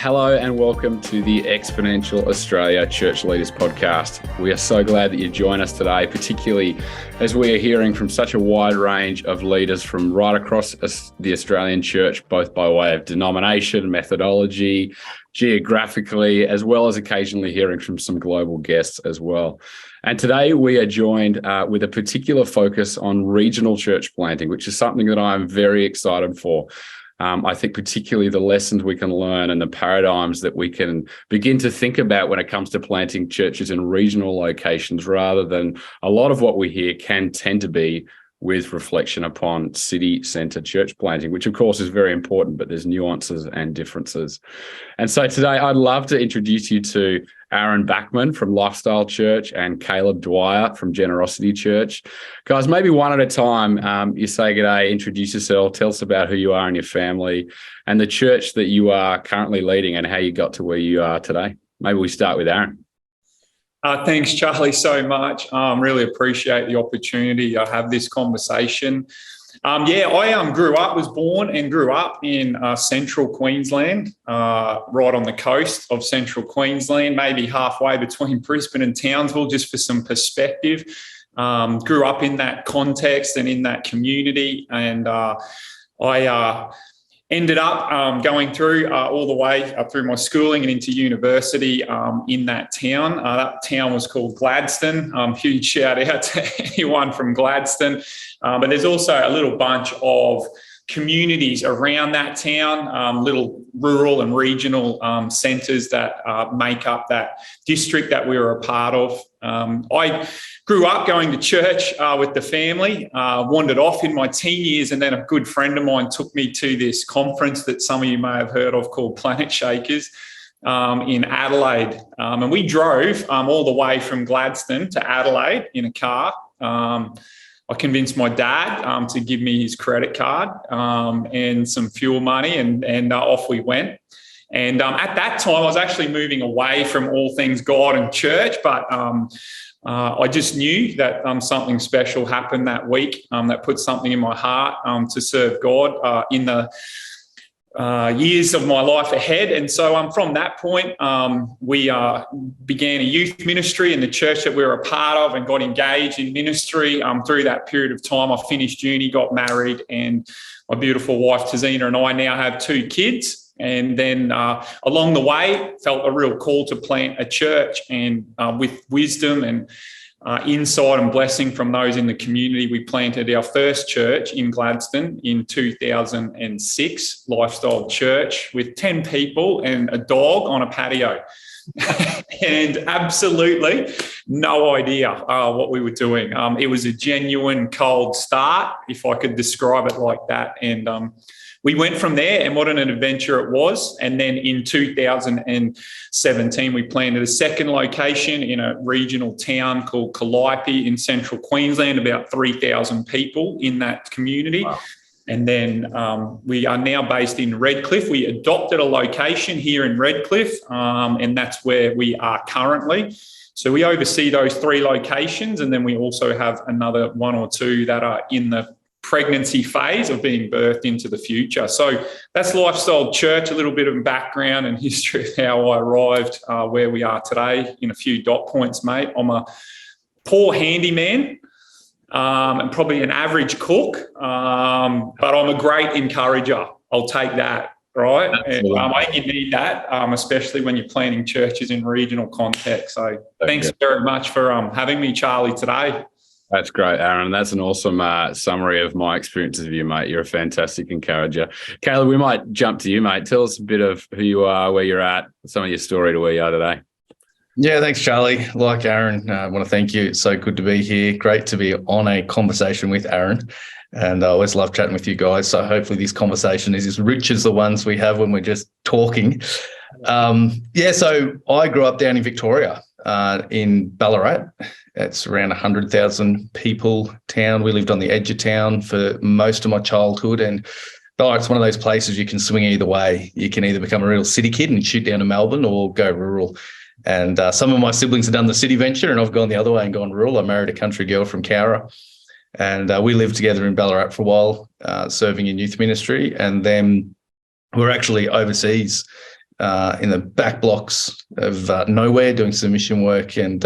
Hello and welcome to the Exponential Australia Church Leaders Podcast. We are so glad that you join us today, particularly as we are hearing from such a wide range of leaders from right across the Australian church, both by way of denomination, methodology, geographically, as well as occasionally hearing from some global guests as well. And today we are joined with a particular focus on regional church planting, which is something that I'm very excited for. I think particularly the lessons we can learn and the paradigms that we can begin to think about when it comes to planting churches in regional locations, rather than a lot of what we hear can tend to be with reflection upon city centre church planting, which of course is very important, but there's nuances and differences. And so today I'd love to introduce you to Aaron Bachmann from Lifestyle Church and Caleb Dwyer from Generosity Church. Guys, maybe one at a time, you say g'day, introduce yourself, tell us about who you are and your family and the church that you are currently leading and how you got to where you are today. Maybe we start with Aaron. Thanks, Charlie, so much. Really appreciate the opportunity to have this conversation. I was born and grew up in central Queensland, right on the coast of central Queensland, maybe halfway between Brisbane and Townsville, just for some perspective. Grew up in that context and in that community, and I ended up going through all the way up through my schooling and into university in that town. That town was called Gladstone. Huge shout out to anyone from Gladstone. But there's also a little bunch of communities around that town, little rural and regional centres that make up that district that we were a part of. I grew up going to church with the family, wandered off in my teen years, and then a good friend of mine took me to this conference that some of you may have heard of called Planet Shakers in Adelaide. And we drove all the way from Gladstone to Adelaide in a car. I convinced my dad to give me his credit card and some fuel money, and off we went. And at that time, I was actually moving away from all things God and church, but I just knew that something special happened that week that put something in my heart to serve God in the years of my life ahead. And so from that point, we began a youth ministry in the church that we were a part of and got engaged in ministry. Through that period of time, I finished uni, got married, and my beautiful wife, Tazina, and I now have 2 kids. And then along the way, felt a real call to plant a church, and with wisdom and insight and blessing from those in the community, we planted our first church in Gladstone in 2006, Lifestyle Church, with 10 people and a dog on a patio. And absolutely no idea what we were doing. It was a genuine cold start, if I could describe it like that. And we went from there, and what an adventure it was. And then in 2017, we planted a second location in a regional town called Calliope in central Queensland, about 3,000 people in that community. Wow. And then we are now based in Redcliffe. We adopted a location here in Redcliffe, and that's where we are currently. So we oversee those 3 locations, and then we also have another 1 or 2 that are in the pregnancy phase of being birthed into the future. So that's Lifestyle Church, a little bit of background and history of how I arrived where we are today in a few dot points, mate. I'm a poor handyman and probably an average cook, but I'm a great encourager. I'll take that, right? And I think you need that, especially when you're planning churches in regional context. So thanks very much for having me, Charlie, today. That's great, Aaron. That's an awesome summary of my experiences of you, mate. You're a fantastic encourager. Caleb, we might jump to you, mate. Tell us a bit of who you are, where you're at, some of your story to where you are today. Yeah, thanks, Charlie. Like Aaron, I want to thank you. It's so good to be here. Great to be on a conversation with Aaron. And I always love chatting with you guys. So hopefully this conversation is as rich as the ones we have when we're just talking. So I grew up down in Victoria, in Ballarat. It's around 100,000 people town. We lived on the edge of town for most of my childhood, and Ballarat's one of those places you can swing either way. You can either become a real city kid and shoot down to Melbourne, or go rural. And some of my siblings have done the city venture, and I've gone the other way and gone rural. I married a country girl from Cowra, and we lived together in Ballarat for a while, serving in youth ministry. And then we're actually overseas in the back blocks of nowhere doing some mission work, and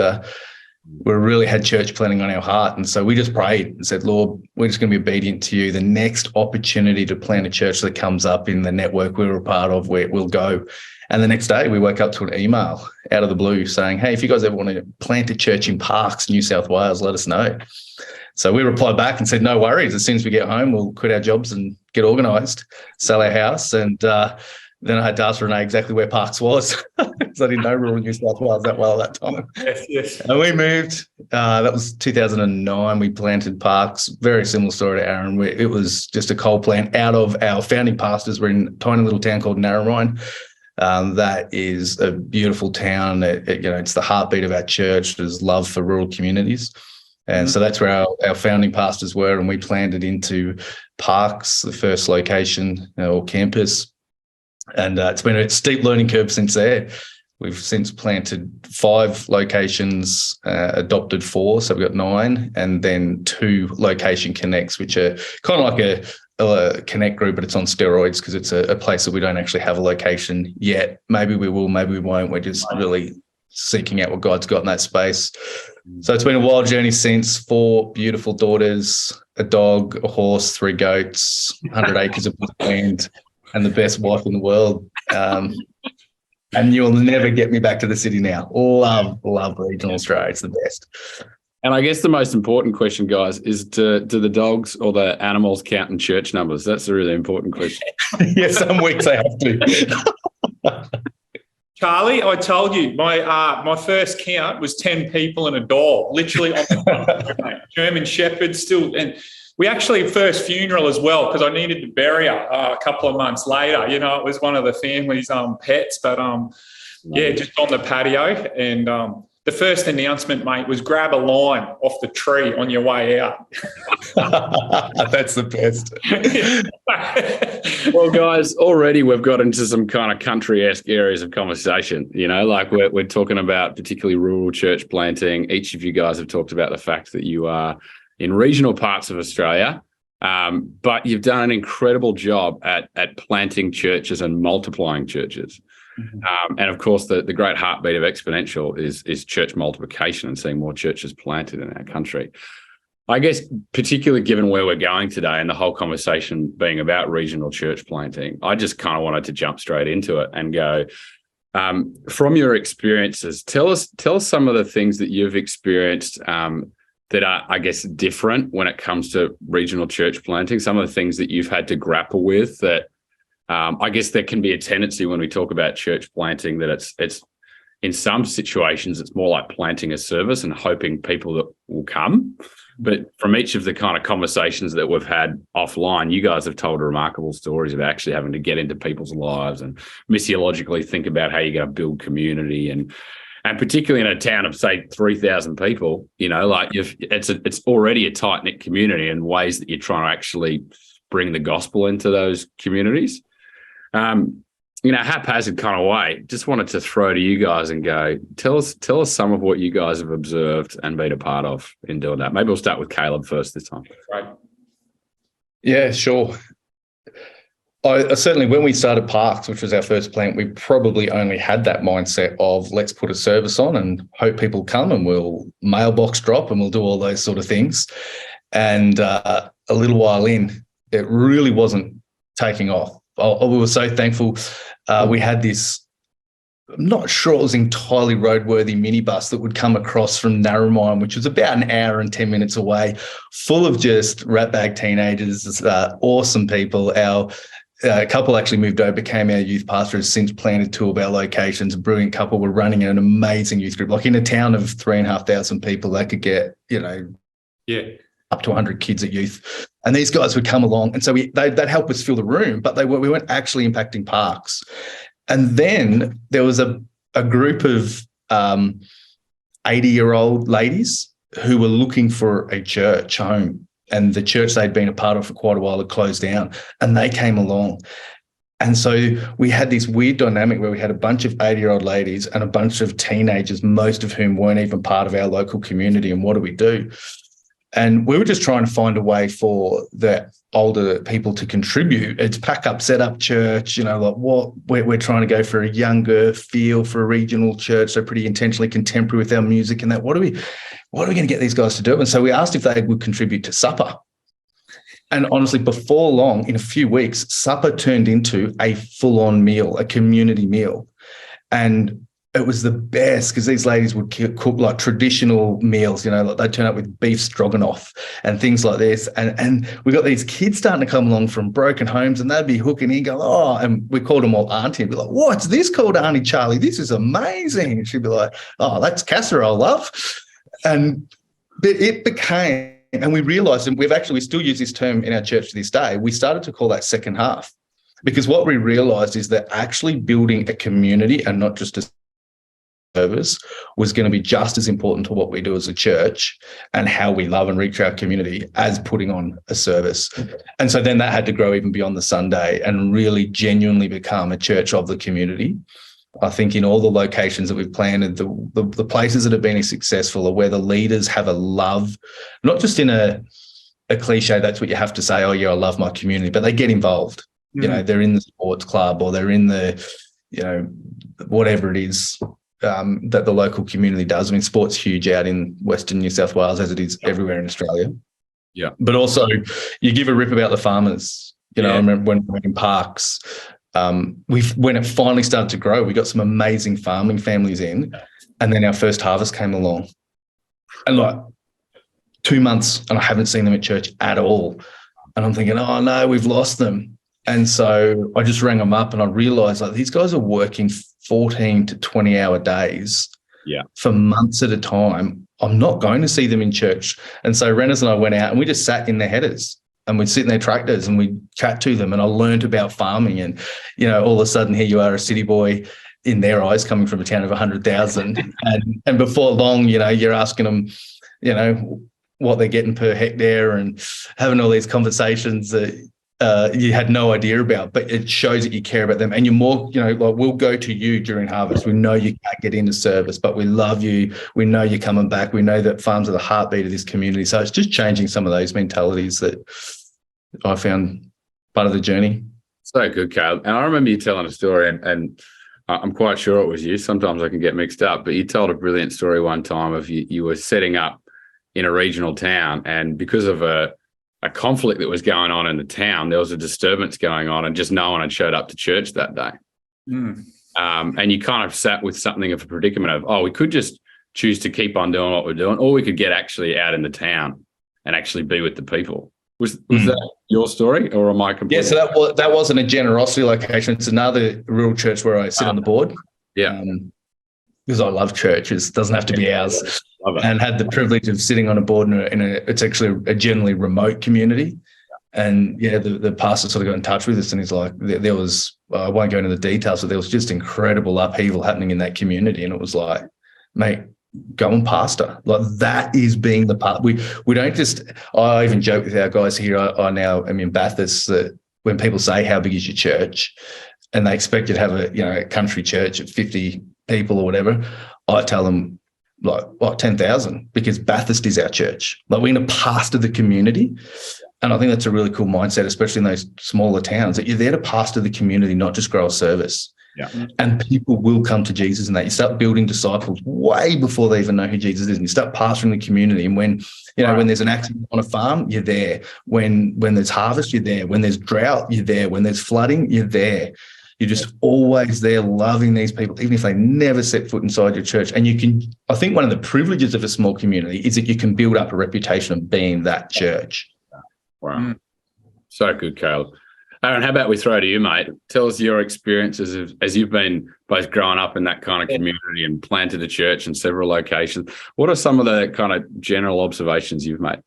we really had church planting on our heart. And so we just prayed and said, Lord, we're just going to be obedient to you. The next opportunity to plant a church that comes up in the network we were a part of, we'll go. And the next day we woke up to an email out of the blue saying, hey, if you guys ever want to plant a church in Parkes, New South Wales, let us know. So we replied back and said, no worries. As soon as we get home, we'll quit our jobs and get organised, sell our house. And then I had to ask Renee exactly where Parkes was, because I didn't know rural New South Wales that well at that time. Yes. And we moved. That was 2009. We planted Parkes. Very similar story to Aaron. It was just a coal plant out of our founding pastors. We're in a tiny little town called Narromine. That is a beautiful town. It's the heartbeat of our church. There's love for rural communities. And so that's where our founding pastors were, and we planted into Parkes, the first location or campus. And it's been a steep learning curve since there. We've since planted 5 locations, adopted 4, so we've got 9, and then 2 location connects, which are kind of like a connect group, but it's on steroids because it's a place that we don't actually have a location yet. Maybe we will, maybe we won't. We're just really seeking out what God's got in that space. So it's been a wild journey since. 4 beautiful daughters, a dog, a horse, 3 goats, 100 acres of land, and the best wife in the world. And you'll never get me back to the city now. Love regional Australia. It's the best. And I guess the most important question, guys, is do the dogs or the animals count in church numbers? That's a really important question. Yeah, some weeks I have to. Charlie, I told you my first count was 10 people and a dog, literally on the German Shepherd still. And we actually first funeral as well, because I needed to bury her a couple of months later. It was one of the family's pets, but just on the patio. And the first announcement, mate, was grab a line off the tree on your way out. That's the best. Well, guys, already we've got into some kind of country-esque areas of conversation. Like we're talking about particularly rural church planting. Each of you guys have talked about the fact that you are in regional parts of Australia, but you've done an incredible job at planting churches and multiplying churches. Mm-hmm. And of course, the great heartbeat of Exponential is church multiplication and seeing more churches planted in our country. I guess, particularly given where we're going today and the whole conversation being about regional church planting, I just kind of wanted to jump straight into it and go, from your experiences, tell us some of the things that you've experienced that are, I guess, different when it comes to regional church planting, some of the things that you've had to grapple with that I guess there can be a tendency when we talk about church planting that it's in some situations, it's more like planting a service and hoping people that will come. But from each of the kind of conversations that we've had offline, you guys have told remarkable stories of actually having to get into people's lives and missiologically think about how you're going to build community. And particularly in a town of, say, 3,000 people, it's already a tight-knit community in ways that you're trying to actually bring the gospel into those communities. Haphazard kind of way, just wanted to throw to you guys and go, tell us some of what you guys have observed and been a part of in doing that. Maybe we'll start with Caleb first this time. Right. Yeah, sure. I certainly, when we started Parkes, which was our first plant, we probably only had that mindset of let's put a service on and hope people come and we'll mailbox drop and we'll do all those sort of things. And a little while in, it really wasn't taking off. We were so thankful. We had this, I'm not sure it was entirely roadworthy minibus that would come across from Narromine, which was about an hour and 10 minutes away, full of just ratbag teenagers, awesome people. A couple actually moved over, became our youth pastor, has since planted 2 of our locations. A brilliant couple were running an amazing youth group. Like in a town of 3,500 people, they could get, up to 100 kids at youth. And these guys would come along. And so they'd help us fill the room, but we weren't actually impacting Parkes. And then there was a group of 80-year-old ladies who were looking for a church home. And the church they'd been a part of for quite a while had closed down, and they came along. And so we had this weird dynamic where we had a bunch of 80-year-old ladies and a bunch of teenagers, most of whom weren't even part of our local community. And what do? And we were just trying to find a way for the older people to contribute. It's pack up, set up church, like what we're trying to go for a younger feel for a regional church. So pretty intentionally contemporary with our music and that. What are we going to get these guys to do? And so we asked if they would contribute to supper. And honestly, before long, in a few weeks, supper turned into a full-on meal, a community meal. And it was the best because these ladies would cook like traditional meals, like they'd turn up with beef stroganoff and things like this. And we got these kids starting to come along from broken homes and they'd be hooking in, go, oh, and we called them all Auntie and be like, what's this called, Auntie Charlie? This is amazing. And she'd be like, oh, that's casserole, love. And it became, and we realized, and we still use this term in our church to this day, we started to call that second half. Because what we realized is that actually building a community and not just a service was going to be just as important to what we do as a church and how we love and reach our community as putting on a service. And so then that had to grow even beyond the Sunday and really genuinely become a church of the community. I think in all the locations that we've planted, the places that have been successful are where the leaders have a love, not just in a cliche, that's what you have to say, oh yeah, I love my community, but they get involved. They're in the sports club or they're in the, whatever it is that the local community does. I mean, sport's huge out in Western New South Wales as it is everywhere in Australia. Yeah. But also you give a rip about the farmers. I remember when we were in parks, when it finally started to grow, we got some amazing farming families in, and then our first harvest came along. And like 2 months and I haven't seen them at church at all. And I'm thinking, oh no, we've lost them. And so I just rang them up and I realized like these guys are working 14 to 20-hour days for months at a time. I'm not going to see them in church. And so Renners and I went out and we just sat in their headers and we'd sit in their tractors and we'd chat to them. And I learned about farming. And, all of a sudden here you are, a city boy in their eyes coming from a town of 100,000. And before long, you're asking them, what they're getting per hectare and having all these conversations that you had no idea about, but it shows that you care about them and you're more, like we'll go to you during harvest. We know you can't get into service, but we love you. We know you're coming back. We know that farms are the heartbeat of this community. So it's just changing some of those mentalities that I found part of the journey. So good, Caleb. And I remember you telling a story and I'm quite sure it was you. Sometimes I can get mixed up, but you told a brilliant story one time of you were setting up in a regional town and because of a conflict that was going on in the town, there was a disturbance going on and just no one had showed up to church that day. And you kind of sat with something of a predicament of, we could just choose to keep on doing what we're doing, or we could get actually out in the town and actually be with the people. Was that your story or am I completely? Yeah, so that wasn't a generosity location. It's another rural church where I sit on the board. Yeah. Because I love churches. It doesn't have to be ours. And had the privilege of sitting on a board it's actually a generally remote community. And the pastor sort of got in touch with us and he's like, there was, I won't go into the details, but there was just incredible upheaval happening in that community. And it was like, mate, go and pastor. Like that is being the part. We don't just, I even joke with our guys here. I now am in Bathurst that when people say, how big is your church? And they expect you to have a country church of 50 people or whatever, I tell them, 10,000 because Bathurst is our church. Like we're going to pastor the community. And I think that's a really cool mindset, especially in those smaller towns, that you're there to pastor the community, not just grow a service. Yeah. And people will come to Jesus and that. You start building disciples way before they even know who Jesus is. And you start pastoring the community. And when, when there's an accident on a farm, you're there. When there's harvest, you're there. When there's drought, you're there. When there's flooding, you're there. You're just always there loving these people, even if they never set foot inside your church. And I think one of the privileges of a small community is that you can build up a reputation of being that church. Wow. So good, Caleb. Aaron, how about we throw to you, mate? Tell us your experiences as you've been both growing up in that kind of community and planted a church in several locations. What are some of the kind of general observations you've made?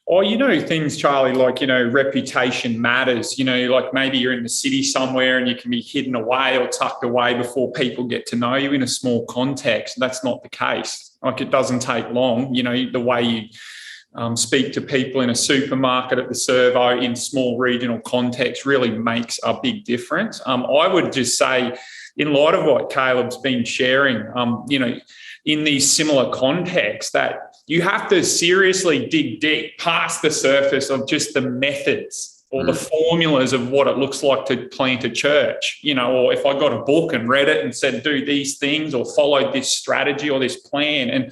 Oh, things, Charlie, like, reputation matters. Like maybe you're in the city somewhere and you can be hidden away or tucked away before people get to know you in a small context. That's not the case. Like it doesn't take long. The way you speak to people in a supermarket at the servo in small regional context really makes a big difference. I would just say, in light of what Caleb's been sharing, in these similar contexts, that you have to seriously dig deep past the surface of just the methods or the formulas of what it looks like to plant a church, or if I got a book and read it and said, do these things or followed this strategy or this plan, and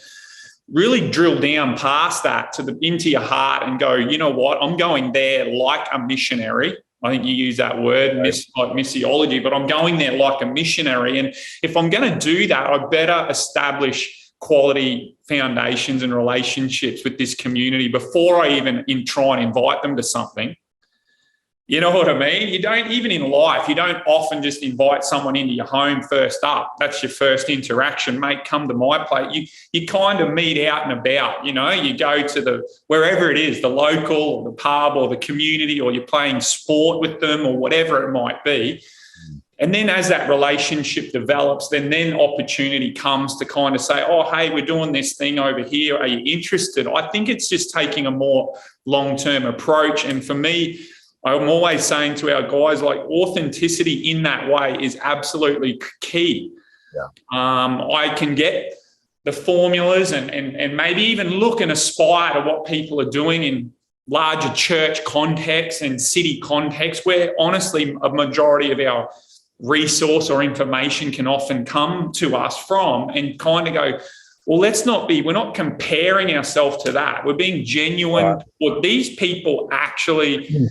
really drill down past that into your heart and go, you know what, I'm going there like a missionary. I think you use that word, like missiology, but I'm going there like a missionary. And if I'm going to do that, I better establish quality foundations and relationships with this community before I even try and invite them to something. You know what I mean? You don't, even in life, you don't often just invite someone into your home first up. That's your first interaction. Mate, come to my place. You kind of meet out and about, you go to wherever it is, the local or the pub or the community, or you're playing sport with them or whatever it might be. And then as that relationship develops, then opportunity comes to kind of say, oh, hey, we're doing this thing over here. Are you interested? I think it's just taking a more long-term approach. And for me, I'm always saying to our guys, like, authenticity in that way is absolutely key. Yeah. I can get the formulas and maybe even look and aspire to what people are doing in larger church contexts and city contexts, where honestly a majority of our resource or information can often come to us from, and kind of go, well, we're not comparing ourselves to that. We're being genuine. Right. Well, these people actually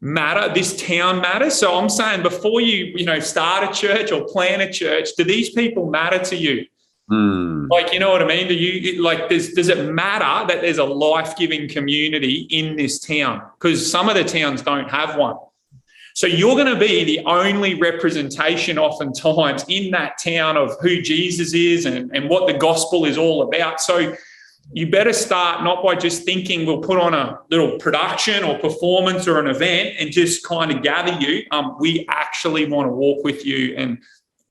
matter. This town matters. So I'm saying, before you start a church or plan a church, do these people matter to you? Like, you know what I mean? Do you, like, does it matter that there's a life-giving community in this town? Because some of the towns don't have one. So you're going to be the only representation oftentimes in that town of who Jesus is and what the gospel is all about. So you better start not by just thinking we'll put on a little production or performance or an event and just kind of gather you. We actually want to walk with you. And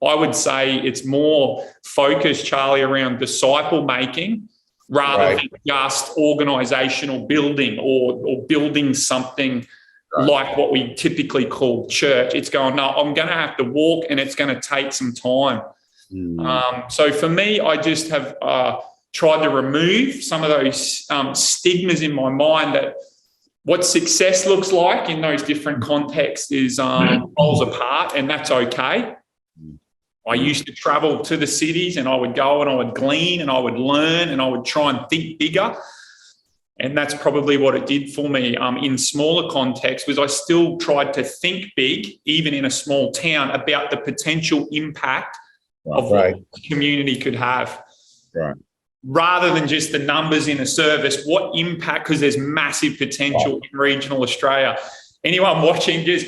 I would say it's more focused, Charlie, around disciple making rather than just organizational building or building something like what we typically call church. It's going, no, I'm going to have to walk, and it's going to take some time. So for me, I just have tried to remove some of those stigmas in my mind that what success looks like in those different contexts is poles apart, and that's okay. I used to travel to the cities, and I would go and I would glean and I would learn and I would try and think bigger. And that's probably what it did for me in smaller contexts, was I still tried to think big, even in a small town, about the potential impact of what the community could have. Right. Rather than just the numbers in a service, what impact, because there's massive potential in regional Australia. Anyone watching, just,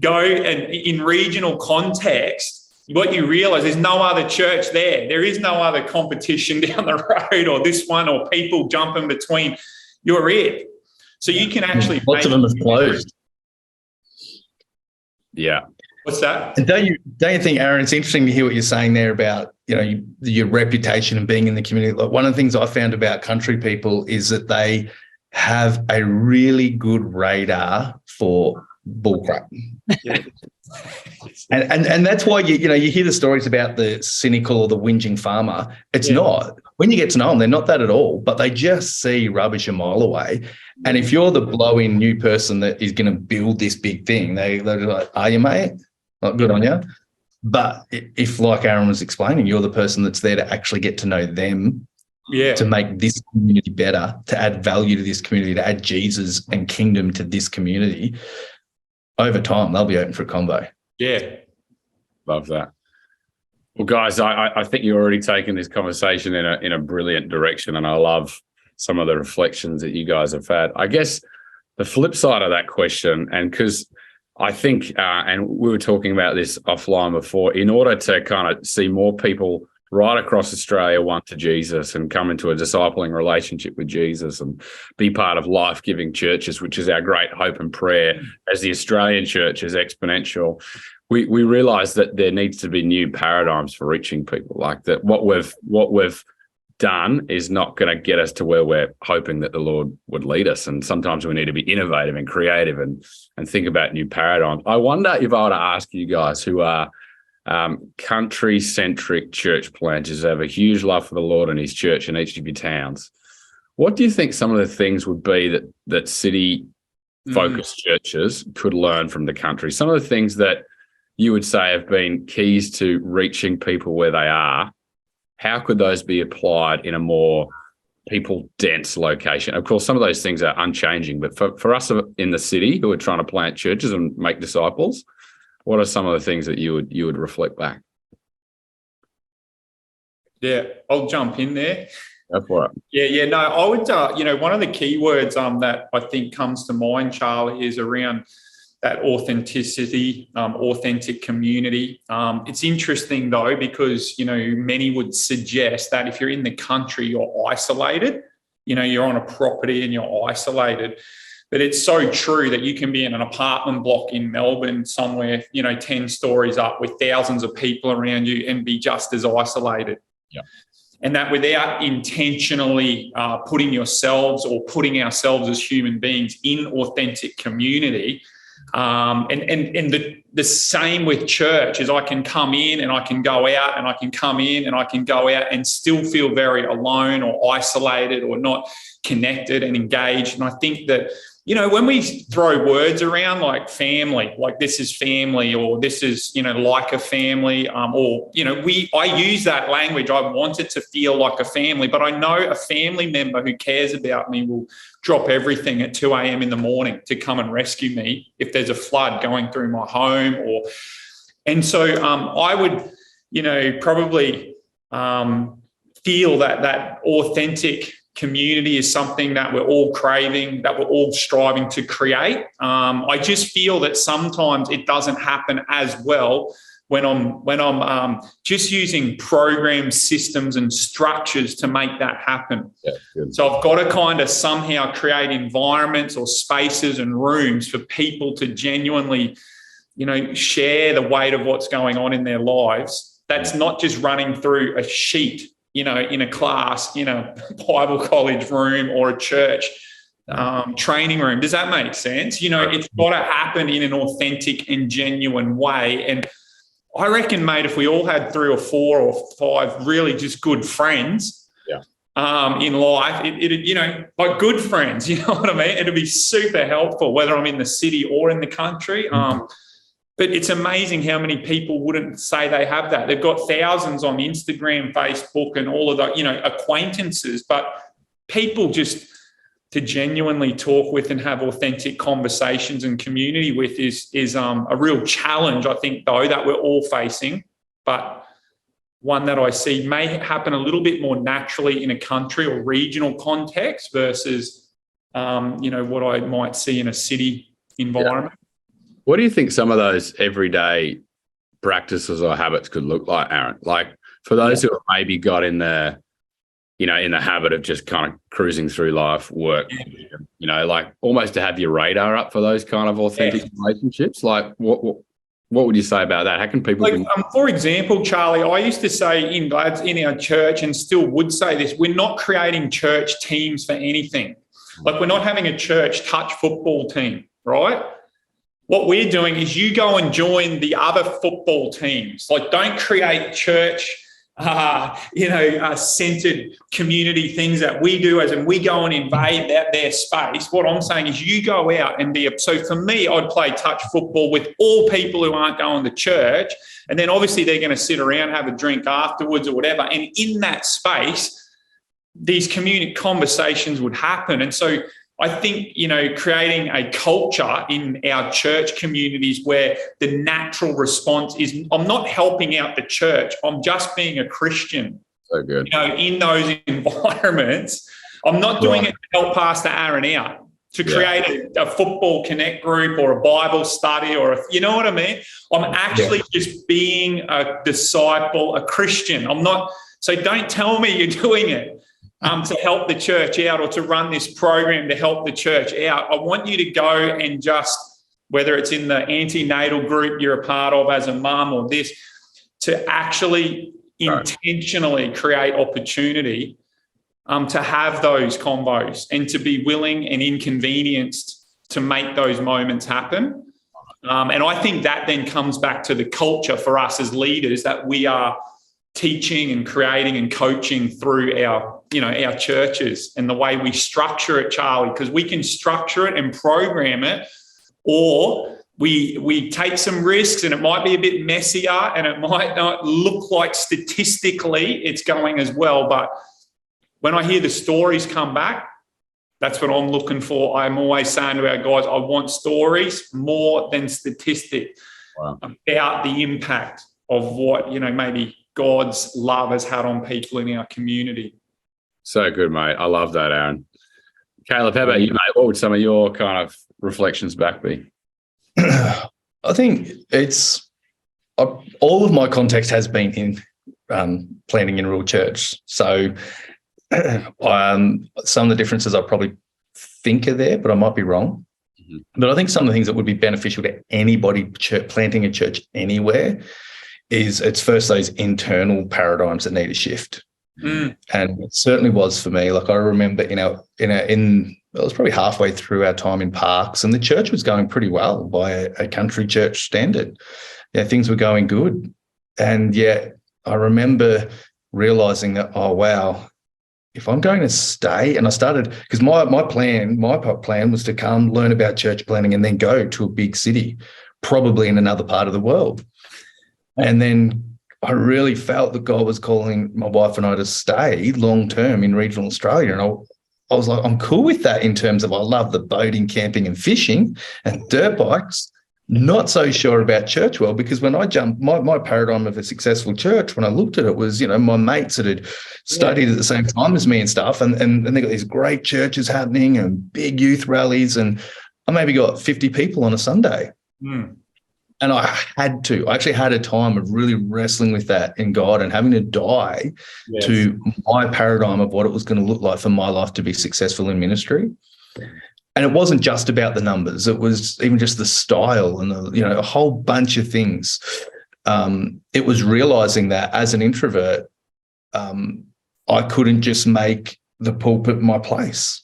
go and in regional context, what you realise, there's no other church there. There is no other competition down the road or this one or people jumping between. You're it. So you can actually... Lots of them have closed. Yeah. What's that? And don't you think, Aaron, it's interesting to hear what you're saying there about, your reputation and being in the community. Like, one of the things I found about country people is that they have a really good radar for bullcrap. Yeah. And that's why you hear the stories about the cynical or the whinging farmer. It's not. When you get to know them, they're not that at all, but they just see rubbish a mile away. And if you're the blow-in new person that is going to build this big thing, they're like, are you, mate? Not good on you. But if, like Aaron was explaining, you're the person that's there to actually get to know them, to make this community better, to add value to this community, to add Jesus and kingdom to this community, over time, they'll be open for a combo. Yeah. Love that. Well, guys, I think you're already taking this conversation in a brilliant direction, and I love some of the reflections that you guys have had. I guess the flip side of that question, and because I think, and we were talking about this offline before, in order to kind of see more people right across Australia want to Jesus and come into a discipling relationship with Jesus and be part of life-giving churches, which is our great hope and prayer as the Australian church is Exponential, we realise that there needs to be new paradigms for reaching people. Like that, what we've done is not going to get us to where we're hoping that the Lord would lead us. And sometimes we need to be innovative and creative and think about new paradigms. I wonder if I were to ask you guys who are country-centric church planters who have a huge love for the Lord and his church in each of your towns, What do you think some of the things would be that city-focused churches could learn from the country? Some of the things that you would say have been keys to reaching people where they are, how could those be applied in a more people-dense location? Of course, some of those things are unchanging, but for us in the city who are trying to plant churches and make disciples, what are some of the things that you would reflect back? Yeah, I'll jump in there. Go for it. Yeah. No, I would, one of the key words that I think comes to mind, Charlie, is around that authenticity, authentic community. It's interesting though, because, many would suggest that if you're in the country, you're isolated, you're on a property and you're isolated. But it's so true that you can be in an apartment block in Melbourne somewhere, 10 stories up with thousands of people around you and be just as isolated. Yeah. And that without intentionally putting ourselves as human beings in authentic community, and the same with church, is I can come in and I can go out, and I can come in and I can go out and still feel very alone or isolated or not connected and engaged. And I think that, when we throw words around like family, like this is family, or this is, like a family, I use that language. I want it to feel like a family, but I know a family member who cares about me will drop everything at 2 a.m. in the morning to come and rescue me if there's a flood going through my home. And so I would, probably feel that authentic community is something that we're all craving, that we're all striving to create. I just feel that sometimes it doesn't happen as well when I'm just using programs, systems, and structures to make that happen. Yeah, good. So I've got to kind of somehow create environments or spaces and rooms for people to genuinely, share the weight of what's going on in their lives. That's not just running through a sheet, in a class, in a Bible college room or a church training room. Does that make sense? It's got to happen in an authentic and genuine way. And I reckon, mate, if we all had 3 or 4 or 5 really just good friends in life, it like good friends, you know what I mean? It'd be super helpful, whether I'm in the city or in the country. But it's amazing how many people wouldn't say they have that. They've got thousands on Instagram, Facebook, and all of that, acquaintances, but people just to genuinely talk with and have authentic conversations and community with is a real challenge, I think, though, that we're all facing, but one that I see may happen a little bit more naturally in a country or regional context versus, what I might see in a city environment. Yeah. What do you think some of those everyday practices or habits could look like, Aaron? Like for those who have maybe got in the habit of just kind of cruising through life, work, like almost to have your radar up for those kind of authentic relationships. Like what would you say about that? How can people? For example, Charlie, I used to say in our church, and still would say this: we're not creating church teams for anything. Like we're not having a church touch football team, right? What we're doing is you go and join the other football teams. Like, don't create church, centered community things that we do, as in we go and invade their space. What I'm saying is you go out and so for me, I'd play touch football with all people who aren't going to church. And then obviously they're going to sit around, have a drink afterwards or whatever. And in that space, these community conversations would happen. And so I think, creating a culture in our church communities where the natural response is, I'm not helping out the church, I'm just being a Christian. So good. In those environments, I'm not doing it to help Pastor Aaron out, to create a football connect group or a Bible study you know what I mean? I'm actually just being a disciple, a Christian. So don't tell me you're doing it to help the church out or to run this program to help the church out. I want you to go and just, whether it's in the antenatal group you're a part of as a mum or this, to actually intentionally create opportunity to have those combos and to be willing and inconvenienced to make those moments happen. And I think that then comes back to the culture for us as leaders that we are teaching and creating and coaching through our our churches and the way we structure it, Charlie, because we can structure it and program it, or we take some risks and it might be a bit messier and it might not look like statistically it's going as well. But when I hear the stories come back, that's what I'm looking for. I'm always saying to our guys, I want stories more than statistics about the impact of what, maybe God's love has had on people in our community. So good, mate. I love that, Aaron. Caleb, how about you, mate? What would some of your kind of reflections back be? I think it's all of my context has been in planting in rural church. So some of the differences I probably think are there, but I might be wrong. Mm-hmm. But I think some of the things that would be beneficial to anybody planting a church anywhere is it's first those internal paradigms that need a shift. Mm. And it certainly was for me. Like I remember it was probably halfway through our time in Parks, and the church was going pretty well by a country church standard. Yeah, things were going good. And yet I remember realizing that, oh, wow, if I'm going to stay, and I started, because my plan was to come learn about church planning and then go to a big city, probably in another part of the world. And then I really felt that God was calling my wife and I to stay long-term in regional Australia. And I was like, I'm cool with that in terms of I love the boating, camping and fishing and dirt bikes. Not so sure about church world, because when I jumped, my paradigm of a successful church, when I looked at it, was, my mates that had studied at the same time as me and stuff, and they got these great churches happening and big youth rallies, and I maybe got 50 people on a Sunday. Mm. And I actually had a time of really wrestling with that in God and having to die to my paradigm of what it was going to look like for my life to be successful in ministry. And it wasn't just about the numbers. It was even just the style and a whole bunch of things. It was realizing that as an introvert, I couldn't just make the pulpit my place.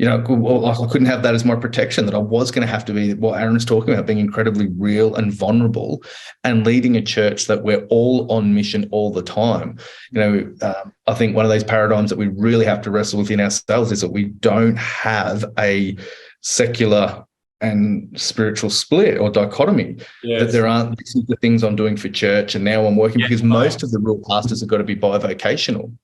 I couldn't have that as my protection, that I was going to have to be what Aaron's talking about, being incredibly real and vulnerable and leading a church that we're all on mission all the time. I think one of those paradigms that we really have to wrestle with in ourselves is that we don't have a secular and spiritual split or dichotomy, that there aren't, this is the things I'm doing for church and now I'm working, because most of the real pastors have got to be bivocational.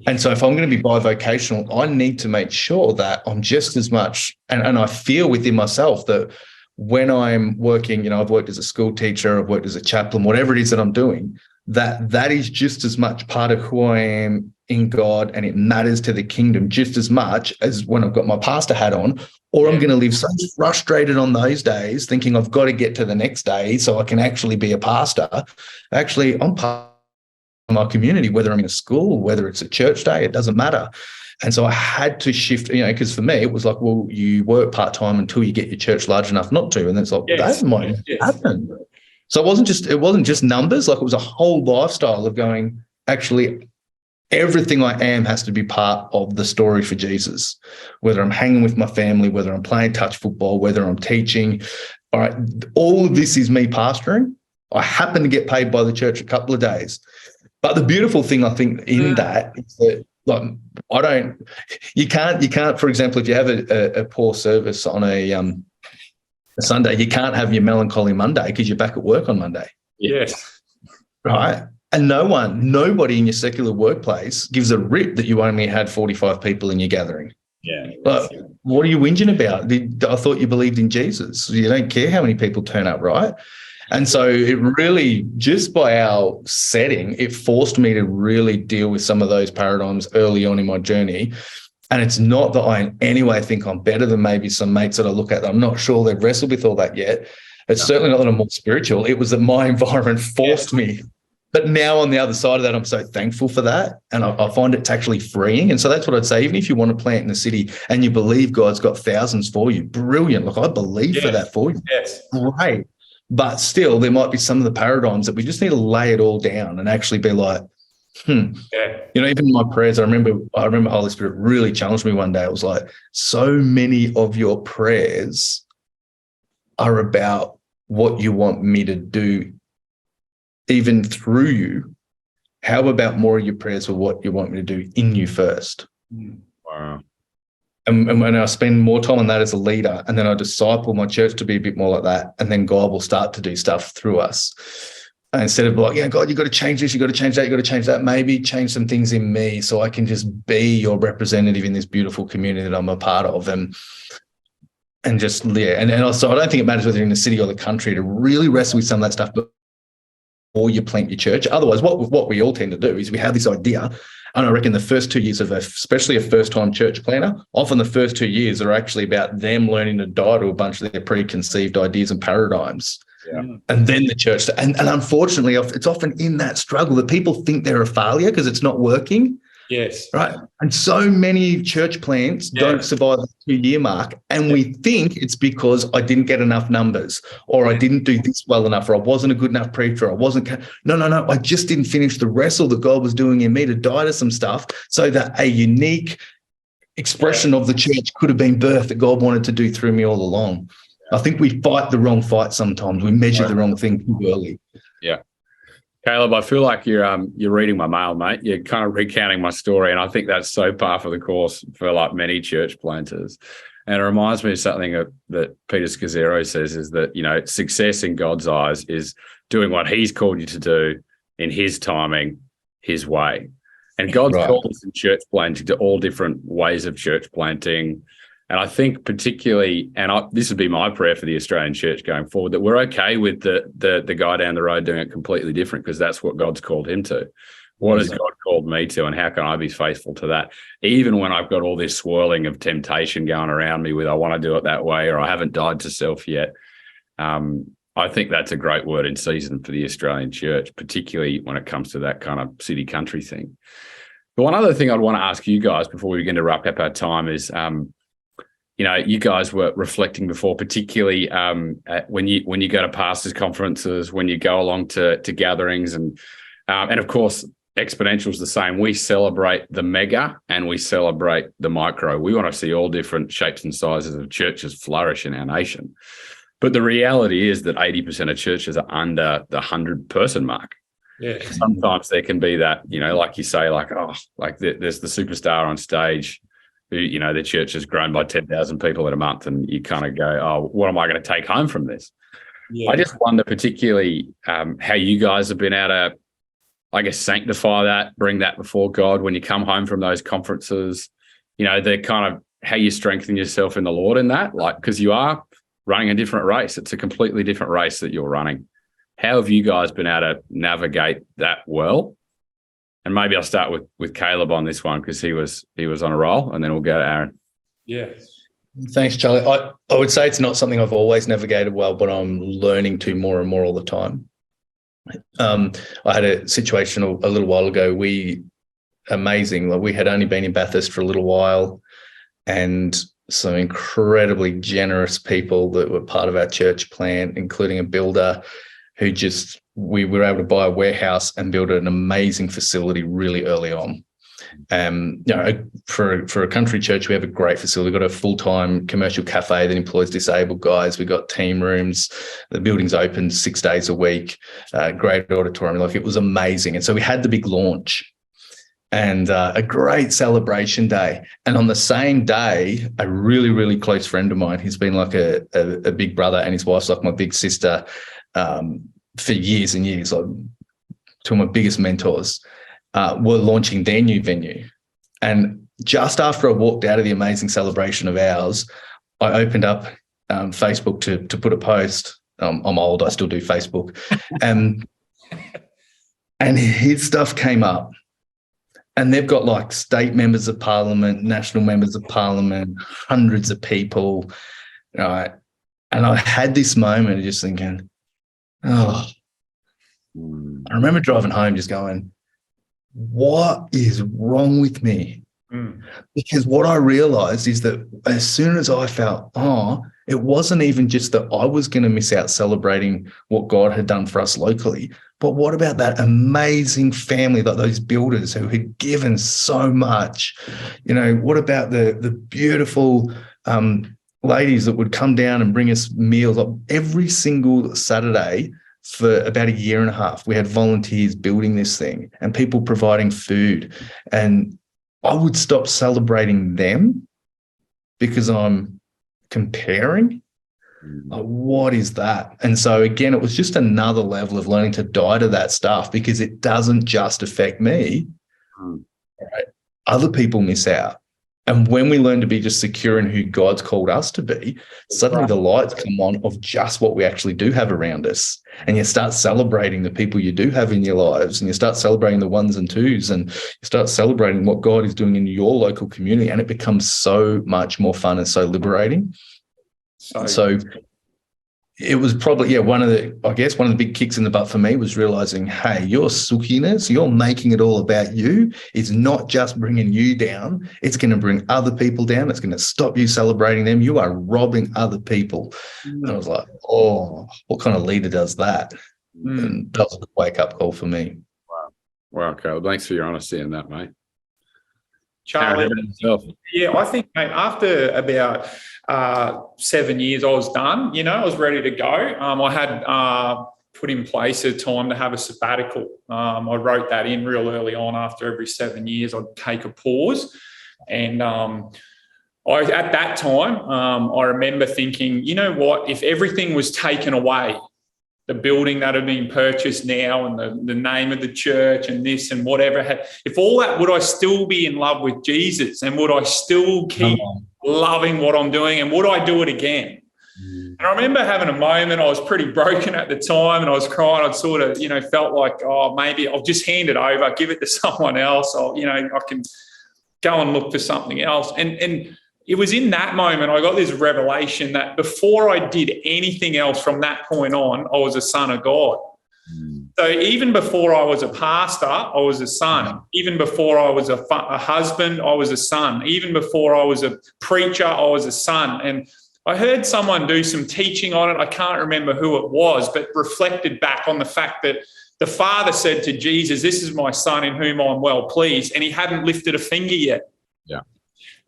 And so if I'm going to be bivocational, I need to make sure that I'm just as much, and I feel within myself that when I'm working, I've worked as a school teacher, I've worked as a chaplain, whatever it is that I'm doing, that is just as much part of who I am in God, and it matters to the kingdom just as much as when I've got my pastor hat on, or I'm going to live so frustrated on those days thinking I've got to get to the next day so I can actually be a pastor. Actually, I'm part of my community, whether I'm in a school, whether it's a church day, it doesn't matter. And so I had to shift, because for me, it was like, well, you work part-time until you get your church large enough not to. And it's like, that might happen. So it wasn't just numbers, like it was a whole lifestyle of going, actually, everything I am has to be part of the story for Jesus, whether I'm hanging with my family, whether I'm playing touch football, whether I'm teaching. All right, all of this is me pastoring. I happen to get paid by the church a couple of days. But the beautiful thing, I think, in that is that you can't, for example, if you have a poor service on a Sunday, you can't have your melancholy Monday because you're back at work on Monday. Yes. Right. And nobody in your secular workplace gives a rip that you only had 45 people in your gathering. Yeah. But what are you whinging about? I thought you believed in Jesus. You don't care how many people turn up, right? And so it really, just by our setting, it forced me to really deal with some of those paradigms early on in my journey. And it's not that I in any way think I'm better than maybe some mates that I look at. I'm not sure they've wrestled with all that yet. It's certainly not that I'm more spiritual. It was that my environment forced me. But now on the other side of that, I'm so thankful for that. And I find it's actually freeing. And so that's what I'd say. Even if you want to plant in the city and you believe God's got thousands for you, brilliant. Look, I believe for that for you. Yes. Great. But still, there might be some of the paradigms that we just need to lay it all down and actually be like, even in my prayers, I remember Holy Spirit really challenged me one day. It was like, so many of your prayers are about what you want me to do, even through you, how about more of your prayers for what you want me to do in you first? Wow. And when I spend more time on that as a leader, and then I disciple my church to be a bit more like that, and then God will start to do stuff through us. And instead of like, God, you've got to change this, you've got to change that, you've got to change that, maybe change some things in me so I can just be your representative in this beautiful community that I'm a part of. And just, yeah. And also, I don't think it matters whether you're in the city or the country to really wrestle with some of that stuff before you plant your church. Otherwise, what we all tend to do is we have this idea. And I reckon the first 2 years of especially a first-time church planner, often the first 2 years are actually about them learning to die to a bunch of their preconceived ideas and paradigms. Yeah. And then the church. And unfortunately, it's often in that struggle that people think they're a failure because it's not working. Yes. Right. And so many church plants don't survive the 2-year mark. And we think it's because I didn't get enough numbers, or I didn't do this well enough, or I wasn't a good enough preacher. No. I just didn't finish the wrestle that God was doing in me to die to some stuff so that a unique expression of the church could have been birthed that God wanted to do through me all along. I think we fight the wrong fight sometimes. We measure the wrong thing too early. Yeah. Caleb, I feel like you're reading my mail, mate. You're kind of recounting my story, and I think that's so par for the course for like many church planters. And it reminds me of something that Peter Scazzero says is that, success in God's eyes is doing what he's called you to do in his timing, his way. And God's called us in church planting to all different ways of church planting. And I think particularly, this would be my prayer for the Australian church going forward, that we're okay with the guy down the road doing it completely different, because that's what God's called him to. What has God called me to, and how can I be faithful to that? Even when I've got all this swirling of temptation going around me with I want to do it that way, or I haven't died to self yet. I think that's a great word in season for the Australian church, particularly when it comes to that kind of city-country thing. But one other thing I'd want to ask you guys before we begin to wrap up our time is, you guys were reflecting before, particularly when you go to pastors' conferences, when you go along to gatherings, and of course, Exponential is the same. We celebrate the mega and we celebrate the micro. We want to see all different shapes and sizes of churches flourish in our nation. But the reality is that 80% of churches are under the 100-person mark. Yeah. Sometimes there can be that, like you say, there's the superstar on stage who, the church has grown by 10,000 people in a month, and you kind of go, oh, what am I going to take home from this? Yeah. I just wonder particularly how you guys have been able to, sanctify that, bring that before God when you come home from those conferences, the kind of how you strengthen yourself in the Lord in that, because you are running a different race. It's a completely different race that you're running. How have you guys been able to navigate that well? And maybe I'll start with Caleb on this one, because he was on a roll, and then we'll go to Aaron. Yeah. Thanks, Charlie. I would say it's not something I've always navigated well, but I'm learning to more and more all the time. I had a situation a little while ago. We had only been in Bathurst for a little while, and some incredibly generous people that were part of our church plant, including a builder who we were able to buy a warehouse and build an amazing facility really early on. For a country church, we have a great facility. We've got a full-time commercial cafe that employs disabled guys. We've got team rooms. The building's open 6 days a week. Great auditorium. It was amazing. And so we had the big launch and a great celebration day. And on the same day, a really, really close friend of mine, he's been like a big brother, and his wife's like my big sister for years and years, like two of my biggest mentors, were launching their new venue. And just after I walked out of the amazing celebration of ours, I opened up Facebook to put a post. I'm old, I still do Facebook. And his stuff came up. And they've got state members of parliament, national members of parliament, hundreds of people, right? And I had this moment of just thinking, I remember driving home just going, what is wrong with me? Because what I realized is that as soon as I felt, it wasn't even just that I was going to miss out celebrating what God had done for us locally, but what about that amazing family, like those builders who had given so much? What about the beautiful ladies that would come down and bring us meals? Every single Saturday, for about a year and a half. We had volunteers building this thing and people providing food. And I would stop celebrating them because I'm comparing. Like, what is that? And so again, it was just another level of learning to die to that stuff, because it doesn't just affect me. Right? Other people miss out. And when we learn to be just secure in who God's called us to be, suddenly the lights come on of just what we actually do have around us. And you start celebrating the people you do have in your lives, and you start celebrating the ones and twos, and you start celebrating what God is doing in your local community. And it becomes so much more fun and so liberating. So it was probably, one of the big kicks in the butt for me was realizing, hey, your sookiness, you're making it all about you. It's not just bringing you down. It's going to bring other people down. It's going to stop you celebrating them. You are robbing other people. And I was like, oh, what kind of leader does that? And that was a wake-up call for me. Wow, Caleb, thanks for your honesty in that, mate. Charlie, I think, mate, after about 7 years, I was done. I was ready to go. I had put in place a time to have a sabbatical. I wrote that in real early on. After every 7 years, I'd take a pause. And at that time, I remember thinking, you know what, if everything was taken away, the building that had been purchased now and the name of the church and this and whatever, if all that, would I still be in love with Jesus, and would I still keep loving what I'm doing, and would I do it again? And I remember having a moment. I was pretty broken at the time and I was crying. I'd sort of, felt like, oh, maybe I'll just hand it over, give it to someone else. I can go and look for something else. And it was in that moment I got this revelation that before I did anything else from that point on, I was a son of God. So even before I was a pastor, I was a son. Even before I was a husband, I was a son. Even before I was a preacher, I was a son. And I heard someone do some teaching on it. I can't remember who it was, but reflected back on the fact that the Father said to Jesus, "This is my son in whom I'm well pleased," and he hadn't lifted a finger yet. Yeah.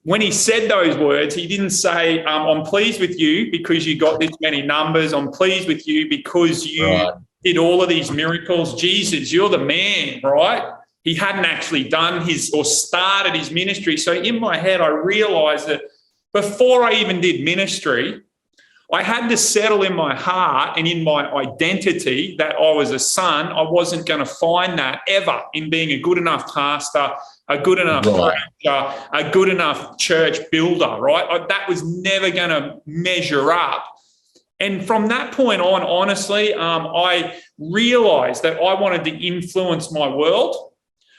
When he said those words, he didn't say, I'm pleased with you because you got this many numbers. I'm pleased with you because you did all of these miracles. Jesus, you're the man, right? He hadn't actually done started his ministry. So in my head, I realized that before I even did ministry, I had to settle in my heart and in my identity that I was a son. I wasn't going to find that ever in being a good enough pastor, a good enough preacher, a good enough church builder, right? That was never going to measure up. And from that point on, honestly, I realized that I wanted to influence my world,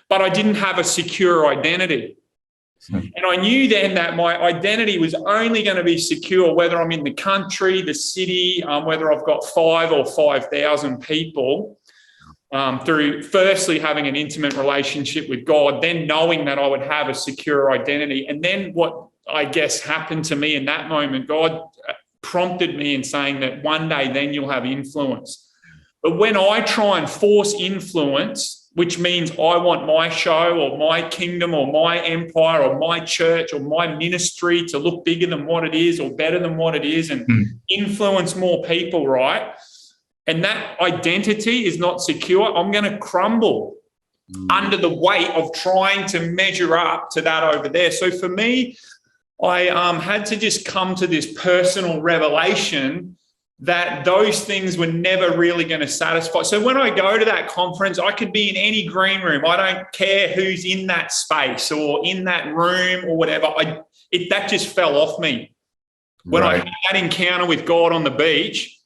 but I didn't have a secure identity. And I knew then that my identity was only going to be secure whether I'm in the country, the city, whether I've got 5 or 5,000 people, through firstly having an intimate relationship with God, then knowing that I would have a secure identity. And then what I guess happened to me in that moment, God prompted me in saying that one day then you'll have influence. But when I try and force influence, which means I want my show or my kingdom or my empire or my church or my ministry to look bigger than what it is or better than what it is and influence more people, right? And that identity is not secure, I'm going to crumble under the weight of trying to measure up to that over there. So for me, I had to just come to this personal revelation that those things were never really going to satisfy. So when I go to that conference, I could be in any green room. I don't care who's in that space or in that room or whatever. That just fell off me. When I had that encounter with God on the beach,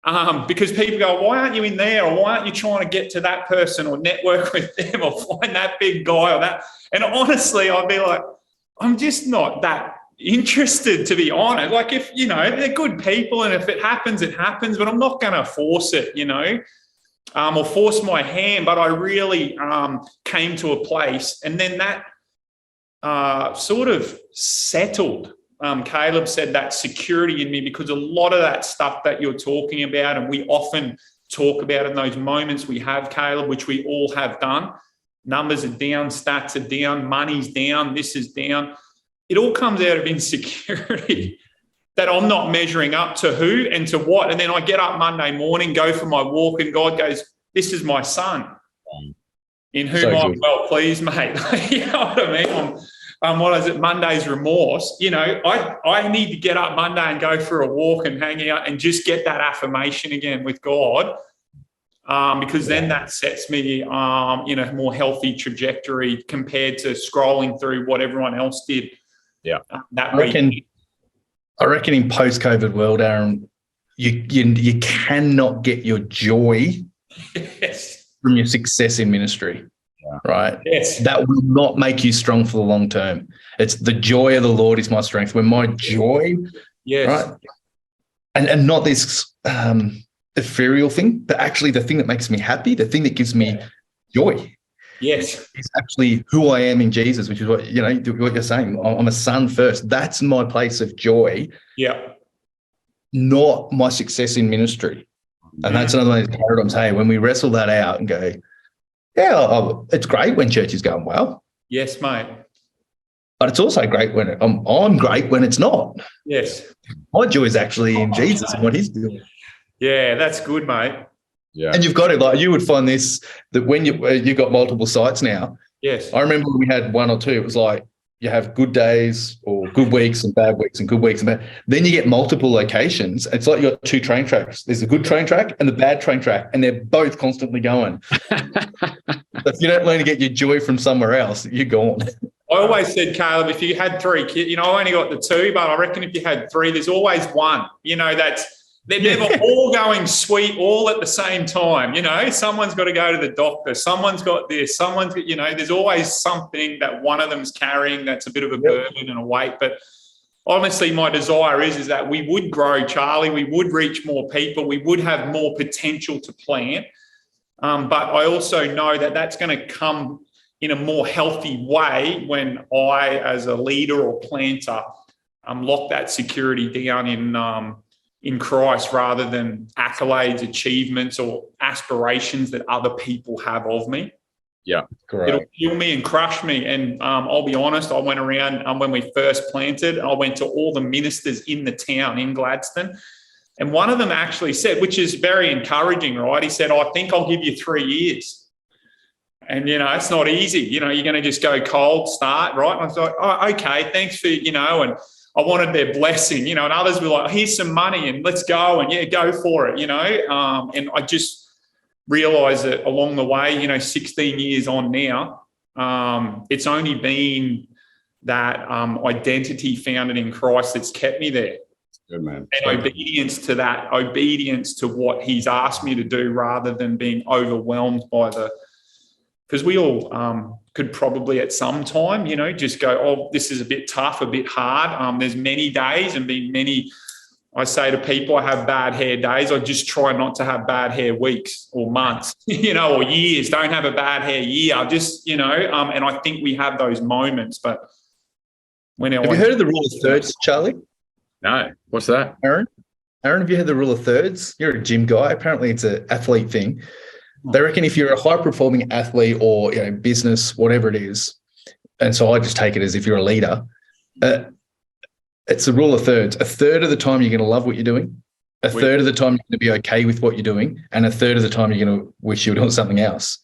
because people go, why aren't you in there? Or why aren't you trying to get to that person or network with them or find that big guy or that? And honestly, I'd be like, I'm just not that interested, to be honest. Like, if they're good people and if it happens, it happens, but I'm not going to force it, or force my hand. But I really came to a place, and then that sort of settled. Caleb said that security in me, because a lot of that stuff that you're talking about, and we often talk about in those moments we have, Caleb, which we all have done. Numbers are down, stats are down, money's down, this is down. It all comes out of insecurity. that I'm not measuring up to who and to what. And then I get up Monday morning, go for my walk, and God goes, this is my son in whom I'm well pleased, mate. You know what I mean? What is it? Monday's remorse. You know, I need to get up Monday and go for a walk and hang out and just get that affirmation again with God. Because then that sets me in a more healthy trajectory compared to scrolling through what everyone else did. Yeah. That week. I reckon in post-COVID world, Aaron, you cannot get your joy from your success in ministry, right? Yes. That will not make you strong for the long term. It's the joy of the Lord is my strength. When my joy, right, and not this ethereal thing, but actually the thing that makes me happy, the thing that gives me joy. Yes. It's actually who I am in Jesus, which is what you're saying. I'm a son first. That's my place of joy. Yeah. Not my success in ministry. And that's another one of those paradigms. Hey, when we wrestle that out and go, it's great when church is going well. Yes, mate. But it's also great when I'm great when it's not. Yes. My joy is actually in Jesus and what he's doing. Yeah, that's good, mate. Yeah. And you've got it. Like you would find this, that when you've got multiple sites now. Yes. I remember when we had one or two, it was like you have good days or good weeks and bad weeks and good weeks. And then you get multiple locations. It's like you got two train tracks. There's a good train track and the bad train track, and they're both constantly going. If you don't learn to get your joy from somewhere else, you're gone. I always said, Caleb, if you had 3 kids, I only got the 2, but I reckon if you had 3, there's always one, they're never all going sweet all at the same time. Someone's got to go to the doctor. Someone's got this. Someone's got, there's always something that one of them's carrying that's a bit of a burden and a weight. But honestly, my desire is that we would grow, Charlie. We would reach more people. We would have more potential to plant. But I also know that that's going to come in a more healthy way when I, as a leader or planter, lock that security down in Christ rather than accolades, achievements, or aspirations that other people have of me. Yeah, correct. It'll kill me and crush me. And I'll be honest, I went around when we first planted, I went to all the ministers in the town in Gladstone. And one of them actually said, which is very encouraging, right? He said, I think I'll give you 3 years. And, it's not easy. You're going to just go cold start, right? And I was like, oh, okay, thanks for, and I wanted their blessing, and others were like, here's some money and let's go and go for it, and I just realized that along the way, 16 years on now, it's only been that identity founded in Christ that's kept me there. Good, man. And obedience to what he's asked me to do rather than being overwhelmed by because we all could probably at some time, just go, oh, this is a bit tough, a bit hard. There's many days and I say to people, I have bad hair days. I just try not to have bad hair weeks or months, or years. Don't have a bad hair year. Just, and I think we have those moments. But have you heard of the rule of thirds, Charlie? No. What's that? Aaron, have you heard the rule of thirds? You're a gym guy. Apparently it's an athlete thing. They reckon if you're a high-performing athlete or business, whatever it is, and so I just take it as if you're a leader, it's the rule of thirds. A third of the time you're going to love what you're doing, a third of the time you're going to be okay with what you're doing, and a third of the time you're going to wish you were doing something else.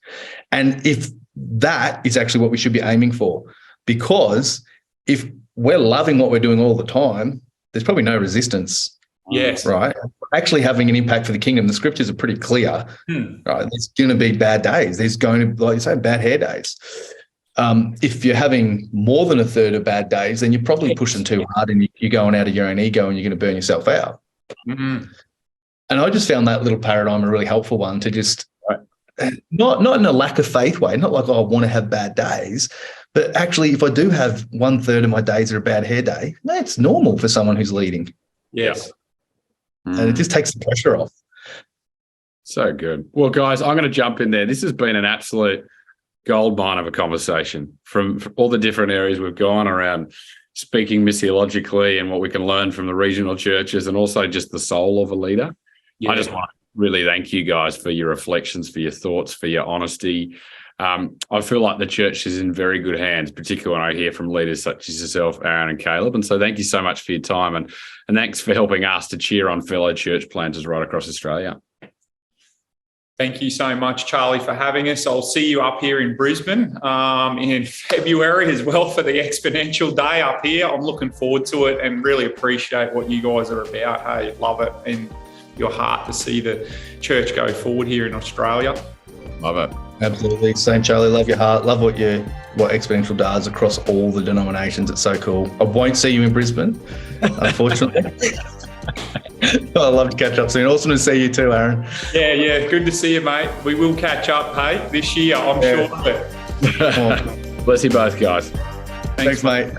And if that is actually what we should be aiming for, because if we're loving what we're doing all the time, there's probably no resistance. Yes. Right. Actually having an impact for the kingdom. The scriptures are pretty clear. Right. There's going to be bad days. There's going to, like you say, bad hair days. If you're having more than a third of bad days, then you're probably pushing too hard and you're going out of your own ego and you're going to burn yourself out. Mm-hmm. And I just found that little paradigm a really helpful one to just not in a lack of faith way, not like, oh, I want to have bad days, but actually if I do have 1/3 of my days are a bad hair day, that's normal for someone who's leading. Yes. And it just takes the pressure off. So good. Well, guys, I'm going to jump in there. This has been an absolute gold mine of a conversation from all the different areas we've gone around speaking missiologically and what we can learn from the regional churches and also just the soul of a leader. Yeah. I just want to really thank you guys for your reflections, for your thoughts, for your honesty. I feel like the church is in very good hands, particularly when I hear from leaders such as yourself, Aaron and Caleb. And so thank you so much for your time, and thanks for helping us to cheer on fellow church planters right across Australia. Thank you so much, Charlie, for having us. I'll see you up here in Brisbane in February as well for the Exponential Day up here. I'm looking forward to it and really appreciate what you guys are about. Hey, love it in your heart to see the church go forward here in Australia. Love it. Absolutely. Same, Charlie. Love your heart. Love what Exponential does across all the denominations. It's so cool. I won't see you in Brisbane, unfortunately. I'd love to catch up soon. Awesome to see you too, Aaron. Yeah. Good to see you, mate. We will catch up, hey, this year. I'm sure of it. Bless you both, guys. Thanks mate.